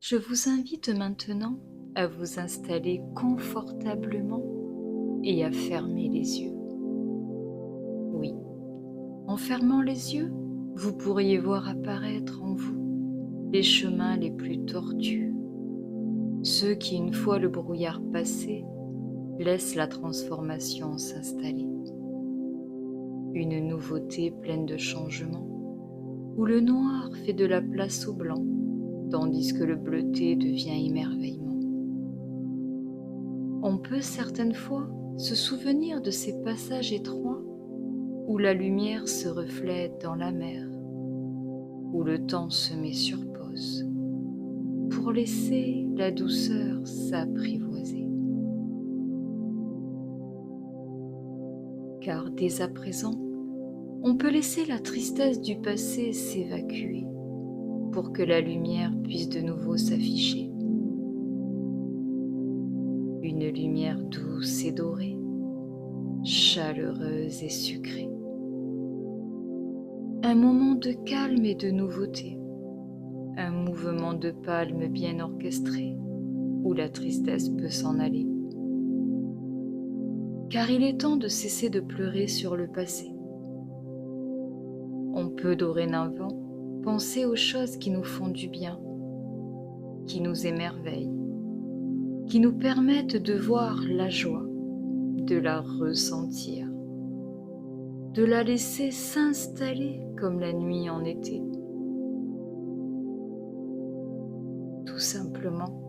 Je vous invite maintenant à vous installer confortablement et à fermer les yeux. Oui, en fermant les yeux, vous pourriez voir apparaître en vous les chemins les plus tortueux, ceux qui, une fois le brouillard passé, laissent la transformation s'installer. Une nouveauté pleine de changements, où le noir fait de la place au blanc, tandis que le bleuté devient émerveillement. On peut certaines fois se souvenir de ces passages étroits où la lumière se reflète dans la mer, où le temps se met sur pause, pour laisser la douceur s'apprivoiser. Car dès à présent, on peut laisser la tristesse du passé s'évacuer pour que la lumière puisse de nouveau s'afficher. Une lumière douce et dorée, chaleureuse et sucrée. Un moment de calme et de nouveauté, un mouvement de palme bien orchestré où la tristesse peut s'en aller. Car il est temps de cesser de pleurer sur le passé. On peut dorénavant penser aux choses qui nous font du bien, qui nous émerveillent, qui nous permettent de voir la joie, de la ressentir, de la laisser s'installer comme la nuit en été. Tout simplement,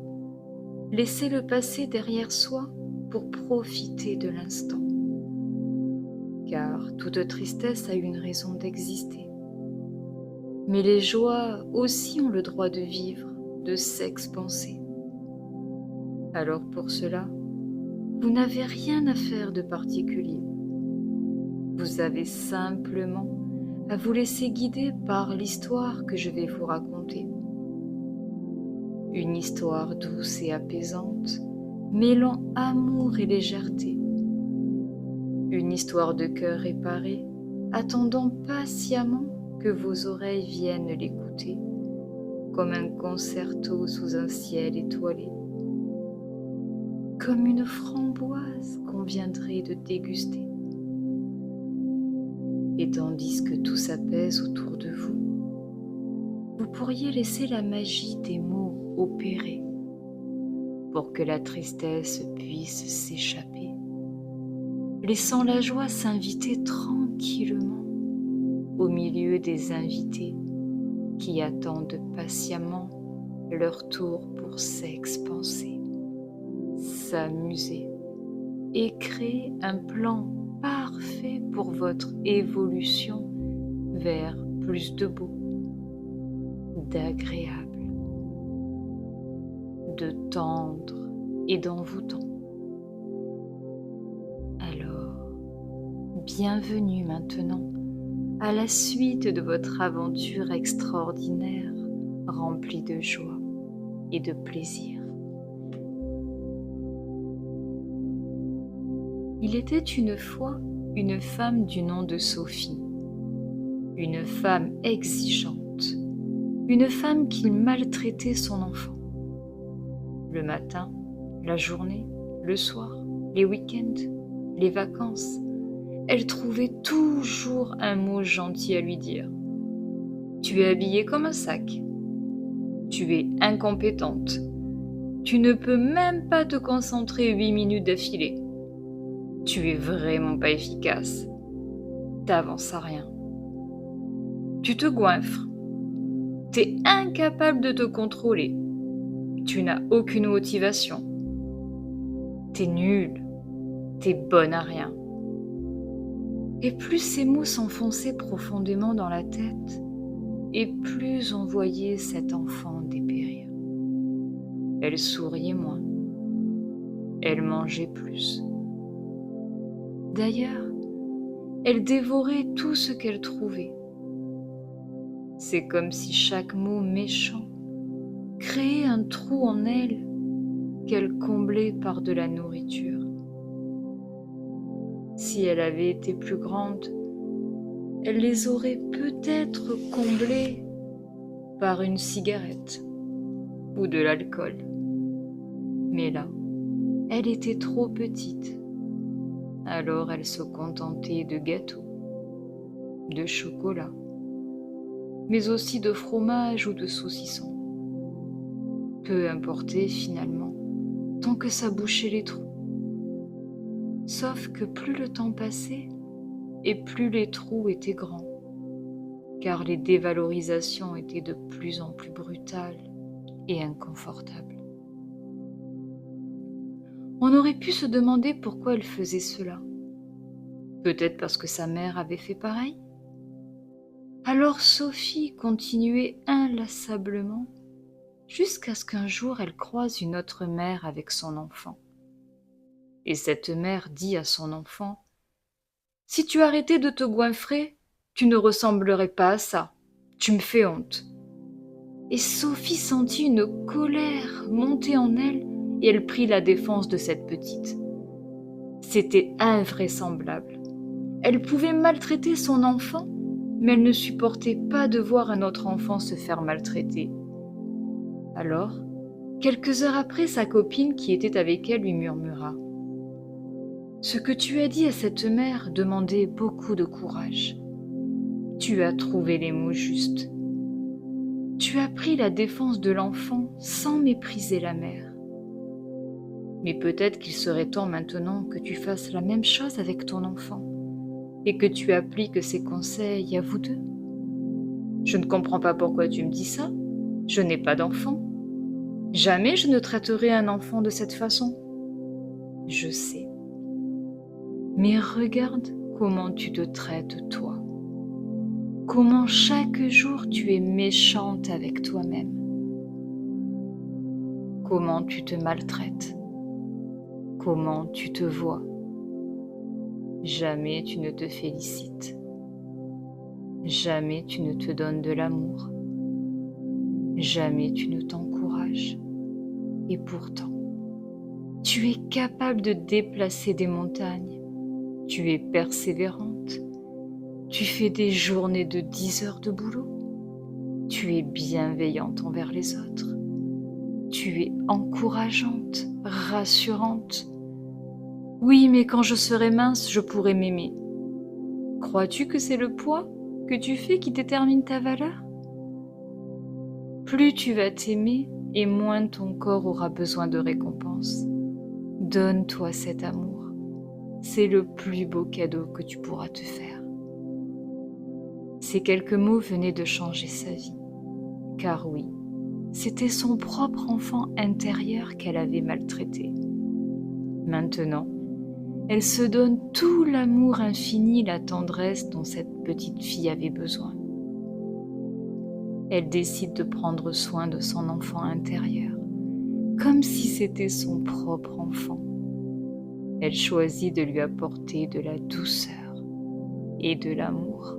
laisser le passé derrière soi pour profiter de l'instant. Car toute tristesse a une raison d'exister. Mais les joies aussi ont le droit de vivre, de s'expanser. Alors pour cela, vous n'avez rien à faire de particulier. Vous avez simplement à vous laisser guider par l'histoire que je vais vous raconter. Une histoire douce et apaisante, mêlant amour et légèreté. Une histoire de cœur réparé, attendant patiemment que vos oreilles viennent l'écouter, comme un concerto sous un ciel étoilé, comme une framboise qu'on viendrait de déguster. Et tandis que tout s'apaise autour de vous, vous pourriez laisser la magie des mots opérer pour que la tristesse puisse s'échapper, laissant la joie s'inviter tranquillement au milieu des invités qui attendent patiemment leur tour pour s'expanser, s'amuser et créer un plan parfait pour votre évolution vers plus de beau, d'agréable, de tendre et d'envoûtant. Alors, bienvenue maintenant à la suite de votre aventure extraordinaire, remplie de joie et de plaisir. Il était une fois une femme du nom de Sophie, une femme exigeante, une femme qui maltraitait son enfant. Le matin, la journée, le soir, les week-ends, les vacances, elle trouvait toujours un mot gentil à lui dire. Tu es habillée comme un sac. Tu es incompétente. Tu ne peux même pas te concentrer 8 minutes d'affilée. Tu es vraiment pas efficace. T'avances à rien. Tu te goinfres. T'es incapable de te contrôler. Tu n'as aucune motivation. T'es nulle. T'es bonne à rien. Et plus ces mots s'enfonçaient profondément dans la tête, et plus on voyait cet enfant dépérir. Elle souriait moins. Elle mangeait plus. D'ailleurs, elle dévorait tout ce qu'elle trouvait. C'est comme si chaque mot méchant créait un trou en elle qu'elle comblait par de la nourriture. Si elle avait été plus grande, elle les aurait peut-être comblés par une cigarette, ou de l'alcool. Mais là, elle était trop petite. Alors elle se contentait de gâteaux, de chocolat, mais aussi de fromage ou de saucisson. Peu importait finalement, tant que ça bouchait les trous. Sauf que plus le temps passait, et plus les trous étaient grands, car les dévalorisations étaient de plus en plus brutales et inconfortables. On aurait pu se demander pourquoi elle faisait cela. Peut-être parce que sa mère avait fait pareil. Alors Sophie continuait inlassablement jusqu'à ce qu'un jour elle croise une autre mère avec son enfant. Et cette mère dit à son enfant : « Si tu arrêtais de te goinfrer, tu ne ressemblerais pas à ça. Tu me fais honte. » Et Sophie sentit une colère monter en elle et elle prit la défense de cette petite. C'était invraisemblable. Elle pouvait maltraiter son enfant, mais elle ne supportait pas de voir un autre enfant se faire maltraiter. Alors, quelques heures après, sa copine qui était avec elle lui murmura : « Ce que tu as dit à cette mère demandait beaucoup de courage. Tu as trouvé les mots justes. Tu as pris la défense de l'enfant sans mépriser la mère. Mais peut-être qu'il serait temps maintenant que tu fasses la même chose avec ton enfant et que tu appliques ses conseils à vous deux. Je ne comprends pas pourquoi tu me dis ça. Je n'ai pas d'enfant. Jamais je ne traiterai un enfant de cette façon. Je sais. Mais regarde comment tu te traites toi. Comment chaque jour tu es méchante avec toi-même. Comment tu te maltraites. Comment tu te vois. Jamais tu ne te félicites. Jamais tu ne te donnes de l'amour. Jamais tu ne t'encourages. Et pourtant, tu es capable de déplacer des montagnes. Tu es persévérante. Tu fais des journées de 10 heures de boulot. Tu es bienveillante envers les autres. Tu es encourageante, rassurante. Oui, mais quand je serai mince, je pourrai m'aimer. Crois-tu que c'est le poids que tu fais qui détermine ta valeur ? Plus tu vas t'aimer et moins ton corps aura besoin de récompense. Donne-toi cet amour. C'est le plus beau cadeau que tu pourras te faire. Ces quelques mots venaient de changer sa vie. Car oui, c'était son propre enfant intérieur qu'elle avait maltraité. Maintenant, elle se donne tout l'amour infini, la tendresse dont cette petite fille avait besoin. Elle décide de prendre soin de son enfant intérieur, comme si c'était son propre enfant. Elle choisit de lui apporter de la douceur et de l'amour.